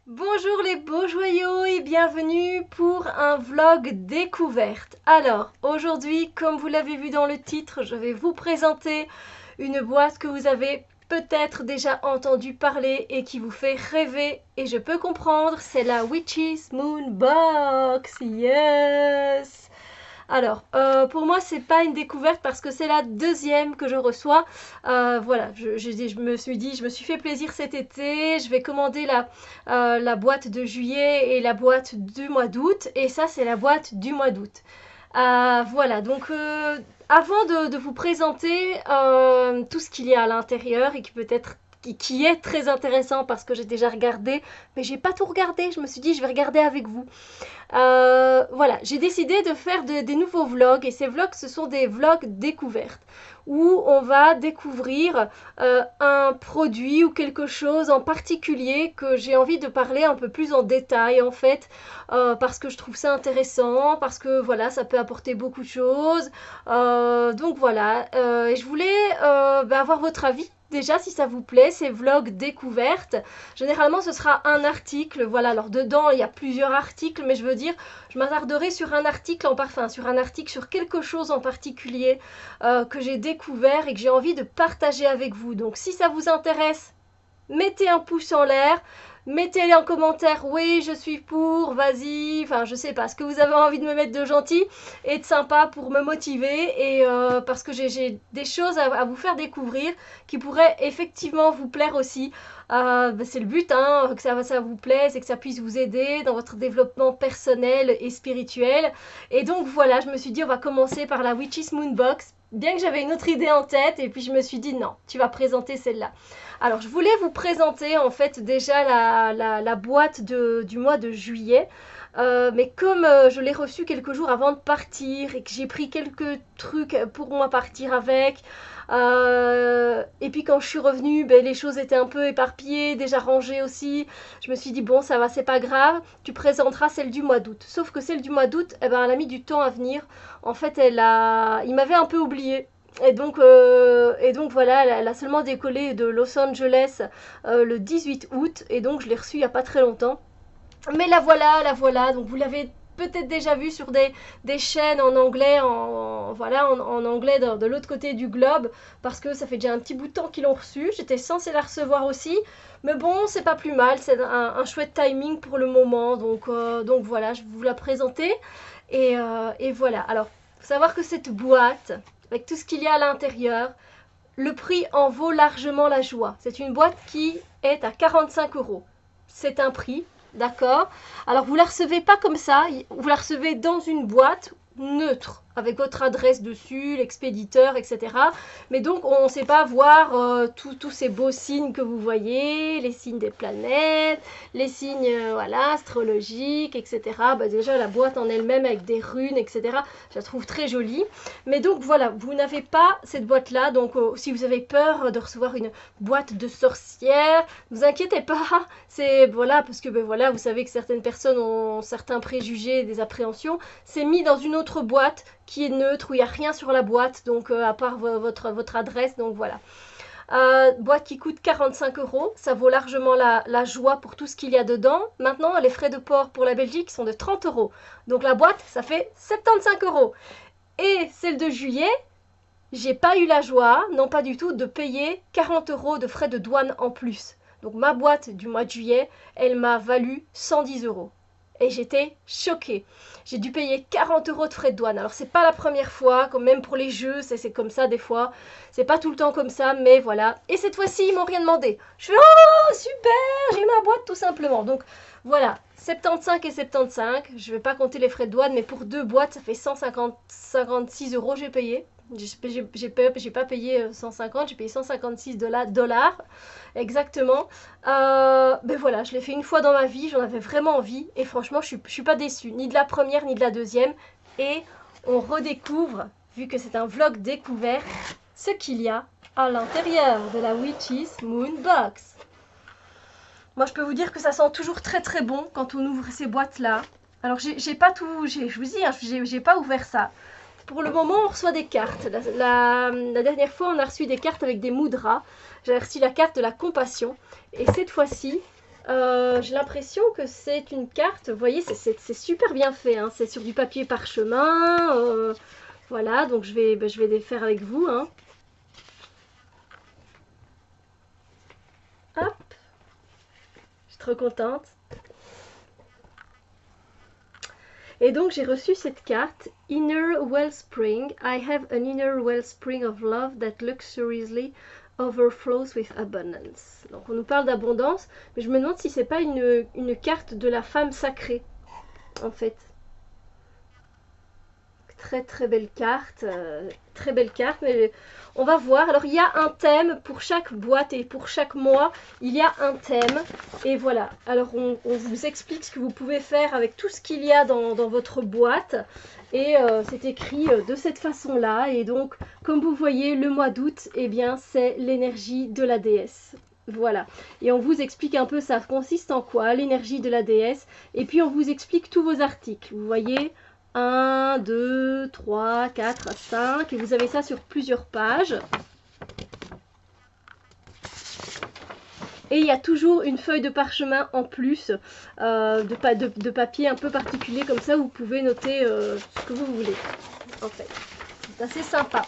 Bonjour les beaux joyaux et bienvenue pour un vlog découverte. Alors aujourd'hui, comme vous l'avez vu dans le titre, je vais vous présenter une boîte que vous avez peut-être déjà entendu parler et qui vous fait rêver. Et je peux comprendre, c'est la Witch's Moon Box. Yes! Alors, pour moi, c'est pas une découverte parce que c'est la deuxième que je reçois. Voilà, je me suis dit, je me suis fait plaisir cet été. Je vais commander la boîte de juillet et la boîte du mois d'août. Et ça, c'est la boîte du mois d'août. Voilà, donc avant de vous présenter tout ce qu'il y a à l'intérieur et qui peut être qui est très intéressant parce que j'ai déjà regardé, mais j'ai pas tout regardé. Je me suis dit, je vais regarder avec vous. Voilà, j'ai décidé de faire des nouveaux vlogs et ces vlogs, ce sont des vlogs découvertes où on va découvrir un produit ou quelque chose en particulier que j'ai envie de parler un peu plus en détail en fait, parce que je trouve ça intéressant, parce que voilà, ça peut apporter beaucoup de choses. Donc voilà, et je voulais avoir votre avis. Déjà, si ça vous plaît, ces vlogs découvertes, généralement ce sera un article, voilà, alors dedans il y a plusieurs articles, mais je veux dire, je m'attarderai sur un article sur un article sur quelque chose en particulier que j'ai découvert et que j'ai envie de partager avec vous. Donc si ça vous intéresse, mettez un pouce en l'air, mettez en commentaire oui je suis pour, vas-y, enfin je sais pas, ce que vous avez envie de me mettre de gentil et de sympa pour me motiver et parce que j'ai des choses à vous faire découvrir qui pourraient effectivement vous plaire aussi. C'est le but, hein, que ça vous plaise et que ça puisse vous aider dans votre développement personnel et spirituel. Et donc voilà, je me suis dit on va commencer par la Witch's Moon Box, bien que j'avais une autre idée en tête et puis je me suis dit non, tu vas présenter celle-là. Alors, je voulais vous présenter en fait déjà la boîte du mois de juillet. Mais comme je l'ai reçue quelques jours avant de partir et que j'ai pris quelques trucs pour moi partir avec, et puis quand je suis revenue, ben, les choses étaient un peu éparpillées, déjà rangées aussi. Je me suis dit, bon, ça va, c'est pas grave, tu présenteras celle du mois d'août. Sauf que celle du mois d'août, eh ben, elle a mis du temps à venir. En fait, il m'avait un peu oublié. Et donc voilà, elle a seulement décollé de Los Angeles le 18 août, et donc je l'ai reçue il n'y a pas très longtemps. Mais la voilà, donc vous l'avez peut-être déjà vu sur des chaînes en anglais, en anglais de l'autre côté du globe, parce que ça fait déjà un petit bout de temps qu'ils l'ont reçue. J'étais censée la recevoir aussi, mais bon, c'est pas plus mal, c'est un chouette timing pour le moment, donc voilà, je vais vous la présenter. Et voilà, alors, faut savoir que cette boîte, avec tout ce qu'il y a à l'intérieur, le prix en vaut largement la joie. C'est une boîte qui est à 45 euros. C'est un prix, d'accord? Alors vous la recevez pas comme ça, vous la recevez dans une boîte neutre, avec votre adresse dessus, l'expéditeur, etc. Mais donc on ne sait pas voir tous ces beaux signes que vous voyez, les signes des planètes, les signes voilà, astrologiques, etc. Bah, déjà la boîte en elle-même avec des runes, etc. Je la trouve très jolie. Mais donc voilà, vous n'avez pas cette boîte-là. Donc si vous avez peur de recevoir une boîte de sorcière, ne vous inquiétez pas. C'est voilà, parce que ben voilà, vous savez que certaines personnes ont certains préjugés, des appréhensions. C'est mis dans une autre boîte qui est neutre, où il n'y a rien sur la boîte, donc à part votre adresse, donc voilà. Boîte qui coûte 45 euros, ça vaut largement la joie pour tout ce qu'il y a dedans. Maintenant, les frais de port pour la Belgique sont de 30 euros. Donc la boîte, ça fait 75 euros. Et celle de juillet, j'ai pas eu la joie, non pas du tout, de payer 40 euros de frais de douane en plus. Donc ma boîte du mois de juillet, elle m'a valu 110 euros. Et j'étais choquée. J'ai dû payer 40 euros de frais de douane. Alors c'est pas la première fois, quand même pour les jeux, c'est comme ça des fois. C'est pas tout le temps comme ça, mais voilà. Et cette fois-ci, ils m'ont rien demandé. Je fais oh super, j'ai ma boîte tout simplement. Donc voilà, 75 et 75. Je vais pas compter les frais de douane, mais pour deux boîtes, ça fait 156 euros j'ai payé. J'ai pas payé 150, j'ai payé 156 dollars exactement. Ben voilà, je l'ai fait une fois dans ma vie, j'en avais vraiment envie et franchement, je suis pas déçue, ni de la première ni de la deuxième. Et on redécouvre, vu que c'est un vlog découvert, ce qu'il y a à l'intérieur de la Witch's Moon Box. Moi, je peux vous dire que ça sent toujours très très bon quand on ouvre ces boîtes-là. Alors, j'ai pas tout, je vous dis, hein, j'ai pas ouvert ça. Pour le moment, on reçoit des cartes. La dernière fois, on a reçu des cartes avec des mudras. J'ai reçu la carte de la compassion. Et cette fois-ci, J'ai l'impression que c'est une carte, vous voyez, c'est super bien fait, hein. C'est sur du papier parchemin, voilà, donc je vais les faire avec vous, hein. Hop, je suis trop contente. Et donc j'ai reçu cette carte, Inner Wellspring. I have an inner wellspring of love that luxuriously overflows with abundance. Donc on nous parle d'abondance, mais je me demande si c'est pas une carte de la femme sacrée, en fait. Très très belle carte, mais on va voir. Alors il y a un thème pour chaque boîte et pour chaque mois, il y a un thème. Et voilà, alors on vous explique ce que vous pouvez faire avec tout ce qu'il y a dans votre boîte. Et c'est écrit de cette façon-là. Et donc, comme vous voyez, le mois d'août, eh bien, c'est l'énergie de la déesse. Voilà, et on vous explique un peu ça consiste en quoi, l'énergie de la déesse. Et puis on vous explique tous vos articles. Vous voyez, 1, 2, 3, 4, 5. Et vous avez ça sur plusieurs pages. Et il y a toujours une feuille de parchemin en plus, de papier un peu particulier comme ça, où vous pouvez noter ce que vous voulez, en fait. C'est assez sympa.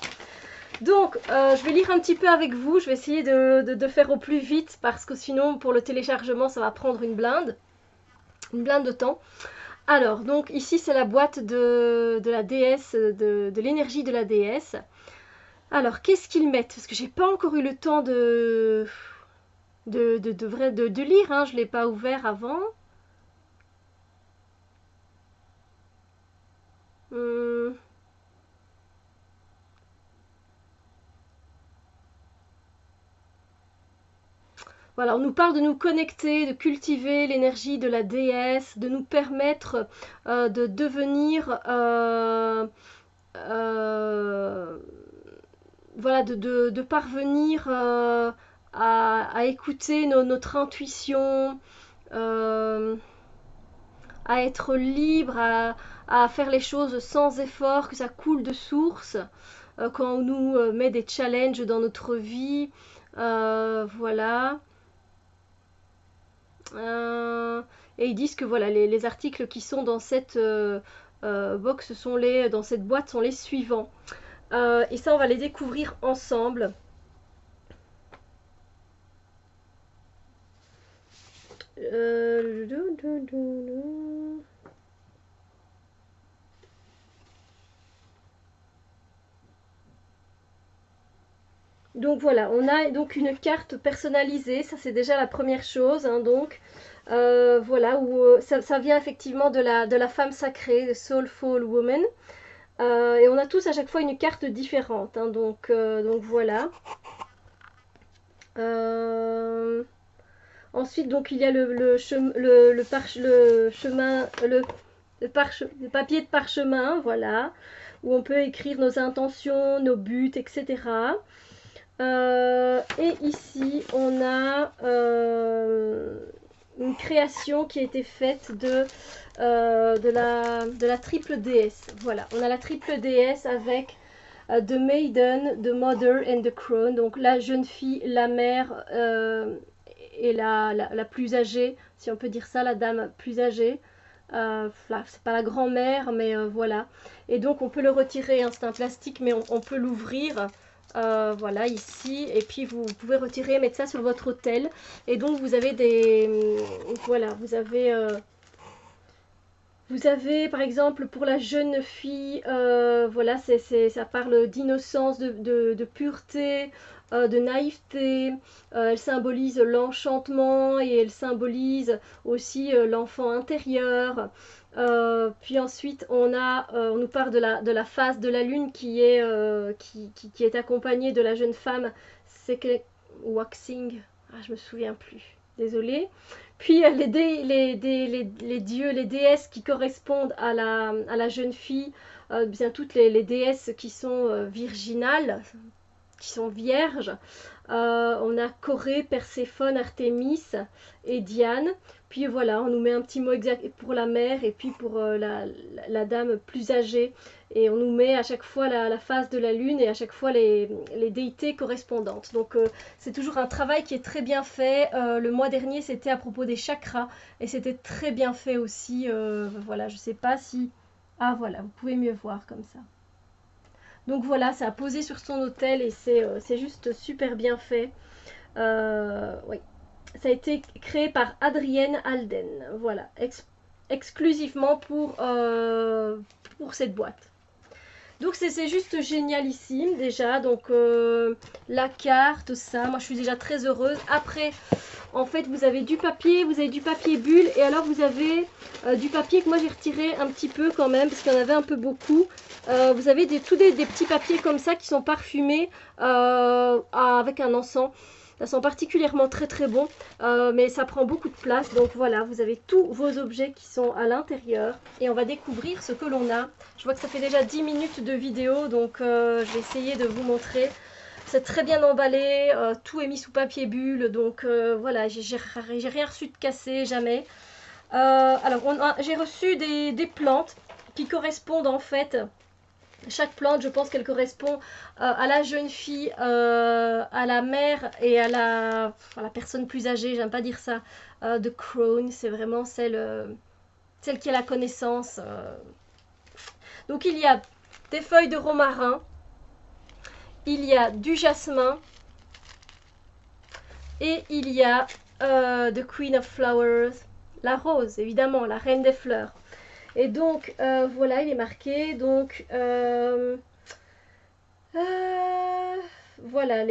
Donc, je vais lire un petit peu avec vous. Je vais essayer de faire au plus vite, parce que sinon, pour le téléchargement, ça va prendre une blinde de temps. Alors, donc ici c'est la boîte de la déesse, de l'énergie de la déesse. Alors, qu'est-ce qu'ils mettent? Parce que j'ai pas encore eu le temps de lire, hein. Je l'ai pas ouvert avant. Hum. Voilà, on nous parle de nous connecter, de cultiver l'énergie de la déesse, de nous permettre de devenir voilà, de parvenir à écouter notre intuition, à être libre, à faire les choses sans effort, que ça coule de source, quand on nous met des challenges dans notre vie, voilà. Et ils disent que voilà, les articles qui sont dans cette box dans cette boîte sont les suivants. Et ça, on va les découvrir ensemble. Donc voilà, on a donc une carte personnalisée, ça c'est déjà la première chose, hein, donc voilà, où ça vient effectivement de la femme sacrée, de Soulful Woman. Et on a tous à chaque fois une carte différente, hein, donc voilà. Ensuite, donc il y a le papier de parchemin, voilà, où on peut écrire nos intentions, nos buts, etc. Et ici, on a une création qui a été faite de la triple déesse. Voilà, on a la triple déesse avec The Maiden, The Mother and the Crown. Donc la jeune fille, la mère et la plus âgée, si on peut dire ça, la dame plus âgée. C'est pas la grand-mère, mais voilà. Et donc on peut le retirer, hein, c'est un plastique, mais on peut l'ouvrir. Voilà, ici, et puis vous pouvez retirer, mettre ça sur votre autel, et donc vous avez voilà, vous avez par exemple pour la jeune fille, voilà, ça parle d'innocence, de pureté, de naïveté, elle symbolise l'enchantement et elle symbolise aussi l'enfant intérieur. Puis ensuite on nous parle de la phase de la lune qui est accompagnée de la jeune femme, c'est waxing, je me souviens plus, désolée. Puis les dieux, les déesses qui correspondent à la jeune fille, bien toutes les déesses qui sont virginales, qui sont vierges. On a Corée, Perséphone, Artémis et Diane. Puis voilà, on nous met un petit mot exact pour la mère et puis pour la dame plus âgée. Et on nous met à chaque fois la phase de la lune et à chaque fois les déités correspondantes. Donc c'est toujours un travail qui est très bien fait. Le mois dernier, c'était à propos des chakras et c'était très bien fait aussi. Voilà, je sais pas si... Ah voilà, vous pouvez mieux voir comme ça. Donc voilà, ça a posé sur son autel et c'est juste super bien fait. Oui. Ça a été créé par Adrienne Alden, voilà, exclusivement pour cette boîte. Donc c'est juste génialissime déjà, donc la carte, ça, moi je suis déjà très heureuse. Après, en fait, vous avez du papier bulle, et alors vous avez du papier que moi j'ai retiré un petit peu quand même, parce qu'il y en avait un peu beaucoup. Vous avez des petits papiers comme ça qui sont parfumés avec un encens. Elles sont particulièrement très très bons, mais ça prend beaucoup de place. Donc voilà, vous avez tous vos objets qui sont à l'intérieur. Et on va découvrir ce que l'on a. Je vois que ça fait déjà 10 minutes de vidéo, donc je vais essayer de vous montrer. C'est très bien emballé, tout est mis sous papier bulle, donc voilà, j'ai rien reçu de cassé, jamais. Alors, j'ai reçu des plantes qui correspondent en fait... Chaque plante, je pense qu'elle correspond à la jeune fille, à la mère et à la personne plus âgée, j'aime pas dire ça, de Crohn, c'est vraiment celle qui a la connaissance. Donc il y a des feuilles de romarin, il y a du jasmin et il y a The Queen of Flowers, la rose, évidemment, la reine des fleurs. Et donc, voilà, il est marqué, donc... voilà,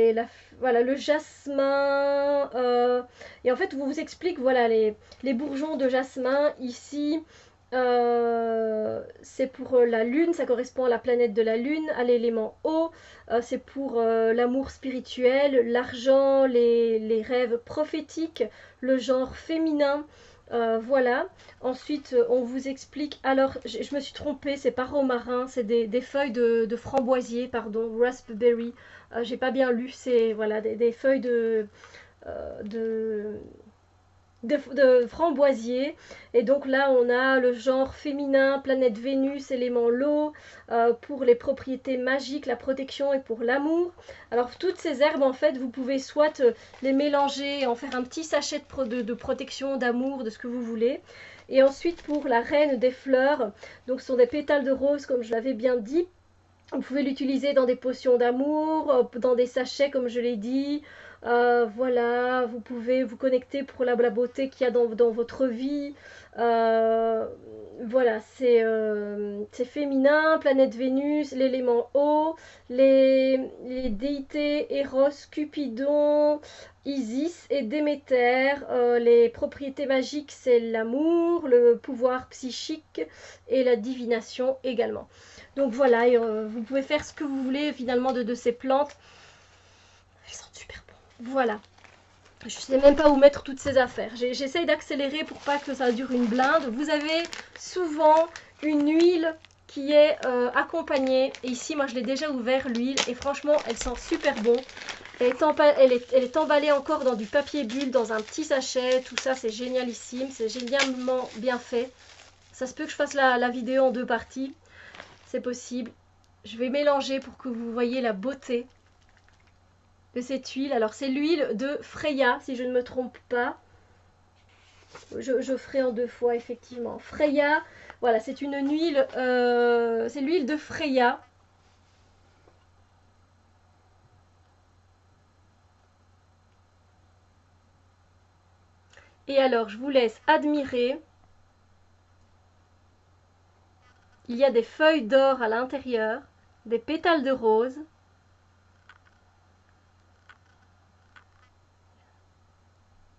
voilà, le jasmin. Et en fait, vous explique, voilà, les bourgeons de jasmin. Ici, c'est pour la lune, ça correspond à la planète de la lune, à l'élément eau. C'est pour l'amour spirituel, l'argent, les rêves prophétiques, le genre féminin. Voilà. Ensuite, on vous explique. Alors, je me suis trompée, c'est pas romarin, c'est des feuilles de framboisier, pardon, raspberry. J'ai pas bien lu, c'est voilà, des feuilles de, de framboisier. Et donc là, on a le genre féminin, planète Vénus, élément l'eau, pour les propriétés magiques, la protection et pour l'amour. Alors, toutes ces herbes, en fait, vous pouvez soit les mélanger, en faire un petit sachet de protection, d'amour, de ce que vous voulez. Et ensuite, pour la reine des fleurs, donc ce sont des pétales de rose, comme je l'avais bien dit. Vous pouvez l'utiliser dans des potions d'amour, dans des sachets, comme je l'ai dit. Voilà, vous pouvez vous connecter pour la beauté qu'il y a dans votre vie. Voilà, c'est féminin, planète Vénus, l'élément eau, les déités Eros, Cupidon, Isis et Déméter. Les propriétés magiques, c'est l'amour, le pouvoir psychique et la divination également. Donc voilà, et, vous pouvez faire ce que vous voulez finalement de ces plantes. Elles sont super bonnes. Voilà. Je sais même pas où mettre toutes ces affaires. J'essaye d'accélérer pour pas que ça dure une blinde. Vous avez souvent une huile qui est accompagnée. Et ici, moi, je l'ai déjà ouvert, l'huile. Et franchement, elle sent super bon. Elle est emballée encore dans du papier bulle, dans un petit sachet. Tout ça, c'est génialissime. C'est génialement bien fait. Ça se peut que je fasse la vidéo en 2 parties. C'est possible. Je vais mélanger pour que vous voyez la beauté de cette huile. Alors c'est l'huile de Freya, si je ne me trompe pas. Je ferai en 2 fois, effectivement. Freya, voilà, c'est une huile, c'est l'huile de Freya. Et alors, je vous laisse admirer. Il y a des feuilles d'or à l'intérieur, des pétales de rose.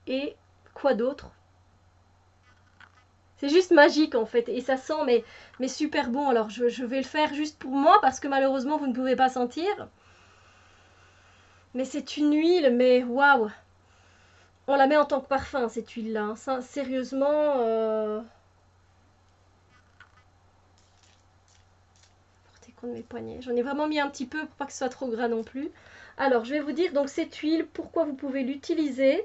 Et quoi d'autre? C'est juste magique en fait, et ça sent mais super bon. Alors je vais le faire juste pour moi, parce que malheureusement vous ne pouvez pas sentir. Mais c'est une huile, mais waouh! On la met en tant que parfum, cette huile-là. Hein. Sérieusement... Portez compte de mes poignets. J'en ai vraiment mis un petit peu pour pas que ce soit trop gras non plus. Alors, je vais vous dire donc cette huile, pourquoi vous pouvez l'utiliser.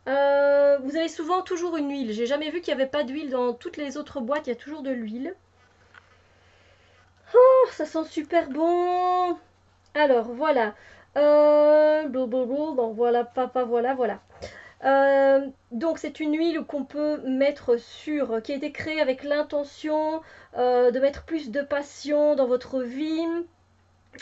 Vous avez souvent toujours une huile. J'ai jamais vu qu'il n'y avait pas d'huile dans toutes les autres boîtes. Il y a toujours de l'huile. Oh, ça sent super bon. Alors, voilà. Bon, voilà, papa, voilà, voilà. Donc c'est une huile qu'on peut mettre sur, qui a été créée avec l'intention de mettre plus de passion dans votre vie,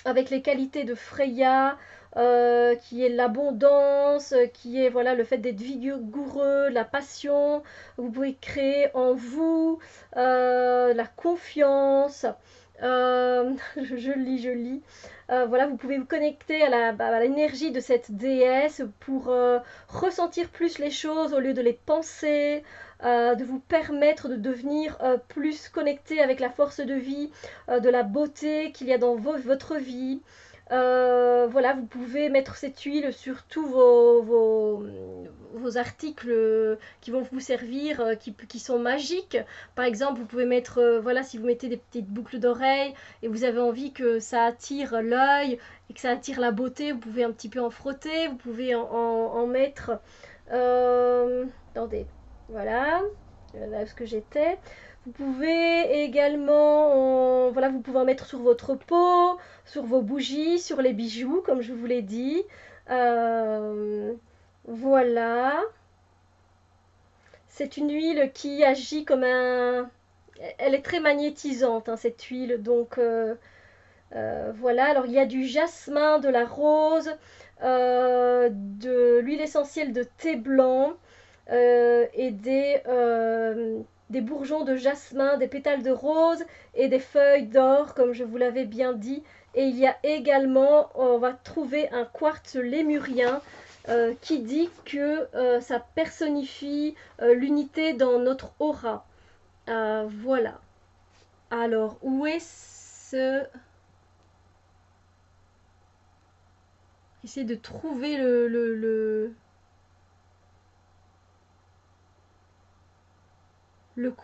avec les qualités de Freya, qui est l'abondance, qui est voilà le fait d'être vigoureux, la passion. Vous pouvez créer en vous la confiance. Je lis. Voilà, vous pouvez vous connecter à l'énergie de cette déesse pour ressentir plus les choses au lieu de les penser, de vous permettre de devenir plus connecté avec la force de vie, de la beauté qu'il y a dans votre vie. Voilà, vous pouvez mettre cette huile sur tous vos articles qui vont vous servir, qui sont magiques. Par exemple, vous pouvez mettre, voilà, si vous mettez des petites boucles d'oreilles et vous avez envie que ça attire l'œil et que ça attire la beauté, vous pouvez un petit peu en frotter, vous pouvez en mettre. Attendez, voilà, là où ce que j'étais. Vous pouvez également, voilà, vous pouvez en mettre sur votre peau, sur vos bougies, sur les bijoux, comme je vous l'ai dit. Voilà. C'est une huile qui agit comme un... Elle est très magnétisante, hein, cette huile. Donc, voilà. Alors, il y a du jasmin, de la rose, de l'huile essentielle de thé blanc et des bourgeons de jasmin, des pétales de rose et des feuilles d'or, comme je vous l'avais bien dit. Et il y a également, on va trouver un quartz lémurien qui dit que ça personnifie l'unité dans notre aura. Voilà. Alors, où est ce... Essayer de trouver le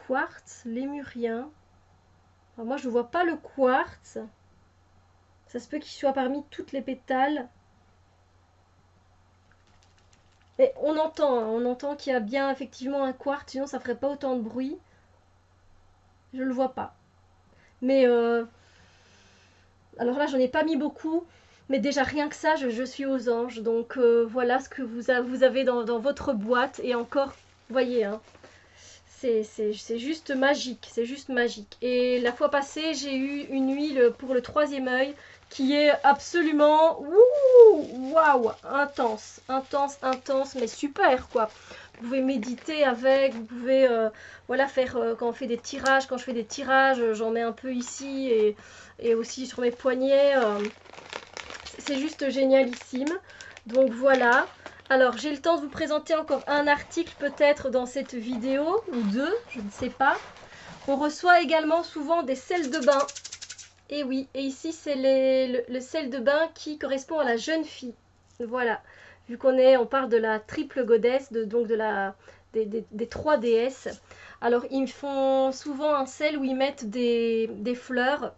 quartz lémurien. Alors moi, je ne vois pas le quartz. Ça se peut qu'il soit parmi toutes les pétales. Mais on entend, hein, on entend qu'il y a bien effectivement un quartz, sinon ça ferait pas autant de bruit. Je le vois pas. Mais alors là, j'en ai pas mis beaucoup. Mais déjà, rien que ça, je suis aux anges. Donc voilà ce que vous avez dans votre boîte. Et encore, vous voyez, hein, c'est juste magique. C'est juste magique. Et la fois passée, j'ai eu une huile pour le troisième œil qui est absolument waouh, intense, intense, intense, mais super quoi. Vous pouvez méditer avec, vous pouvez voilà faire quand on fait des tirages, quand je fais des tirages, j'en mets un peu ici et aussi sur mes poignets. C'est juste génialissime. Donc voilà. Alors j'ai le temps de vous présenter encore un article peut-être dans cette vidéo ou deux, je ne sais pas. On reçoit également souvent des sels de bain. Et oui, et ici c'est le sel de bain qui correspond à la jeune fille. Voilà, vu on parle de la triple goddess, donc des trois déesses. Alors ils font souvent un sel où ils mettent des fleurs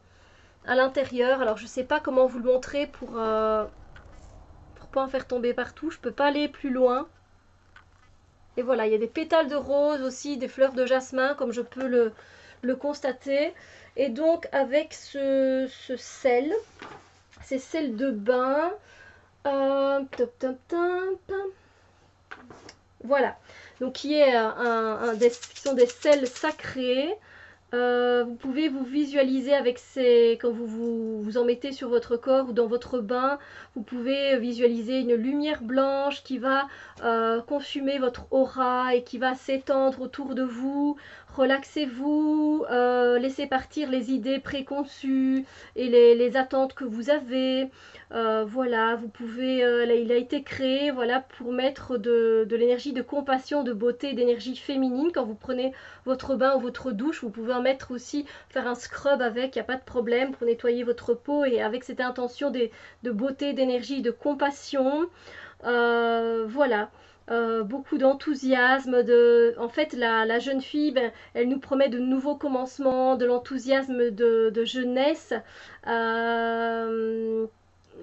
à l'intérieur. Alors je sais pas comment vous le montrer pour pas en faire tomber partout. Je peux pas aller plus loin. Et voilà, il y a des pétales de rose aussi, des fleurs de jasmin, comme je peux le constater. Et donc avec ce sel, ces sels de bain, voilà, donc qui sont des sels sacrés. Vous pouvez vous visualiser avec quand vous en mettez sur votre corps ou dans votre bain, vous pouvez visualiser une lumière blanche qui va consumer votre aura et qui va s'étendre autour de vous. Relaxez-vous, laissez partir les idées préconçues et les attentes que vous avez. Voilà, vous pouvez, il a été créé voilà, pour mettre de l'énergie de compassion, de beauté, d'énergie féminine. Quand vous prenez votre bain ou votre douche, vous pouvez en mettre aussi, faire un scrub avec, il n'y a pas de problème pour nettoyer votre peau et avec cette intention de beauté, d'énergie, de compassion. Voilà. Beaucoup d'enthousiasme, en fait la jeune fille, elle nous promet de nouveaux commencements, de l'enthousiasme de jeunesse.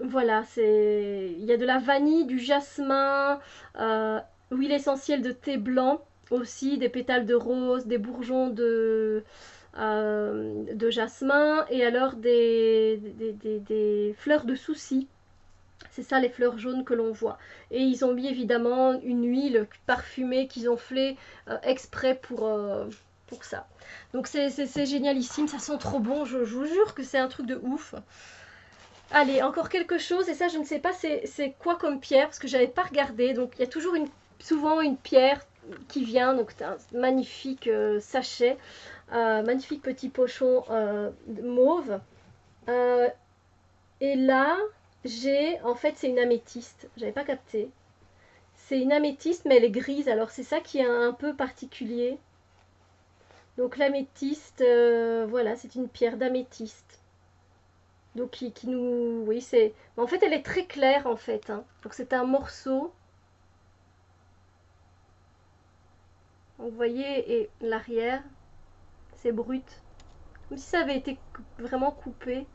voilà, il y a de la vanille, du jasmin, huile essentielle de thé blanc aussi, des pétales de rose, des bourgeons de jasmin et alors des fleurs de souci. C'est ça les fleurs jaunes que l'on voit. Et ils ont mis évidemment une huile parfumée qu'ils ont fait exprès pour ça. Donc c'est génialissime, ça sent trop bon, je vous jure que c'est un truc de ouf. Allez, encore quelque chose, et ça je ne sais pas c'est quoi comme pierre, parce que j'avais pas regardé. Donc il y a toujours souvent une pierre qui vient, donc c'est un magnifique sachet, magnifique petit pochon mauve. Et là, en fait c'est une améthyste, j'avais pas capté. C'est une améthyste mais elle est grise, alors c'est ça qui est un peu particulier. Donc l'améthyste, voilà, c'est une pierre d'améthyste. Donc qui nous... Oui, c'est... En fait, elle est très claire, en fait. Hein. Donc c'est un morceau. Donc, vous voyez, et l'arrière, c'est brut. Comme si ça avait été vraiment coupé.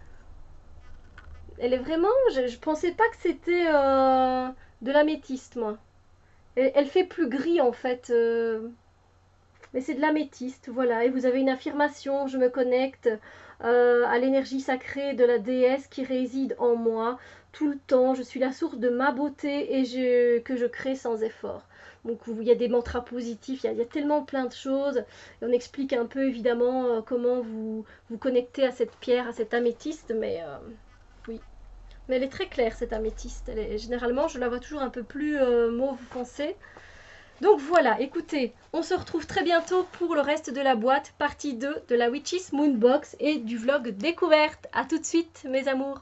Elle est vraiment... Je pensais pas que c'était de l'améthyste, moi. Elle fait plus gris, en fait. Mais c'est de l'améthyste, voilà. Et vous avez une affirmation, je me connecte à l'énergie sacrée de la déesse qui réside en moi tout le temps. Je suis la source de ma beauté et que je crée sans effort. Donc il y a des mantras positifs, il y a tellement plein de choses. Et on explique un peu évidemment comment vous connecter à cette pierre, à cette améthyste. Mais oui. Mais elle est très claire cette améthyste. Généralement, je la vois toujours un peu plus mauve foncé. Donc voilà, écoutez, on se retrouve très bientôt pour le reste de la boîte, partie 2 de la Witch's Moonbox et du vlog découverte. A tout de suite mes amours.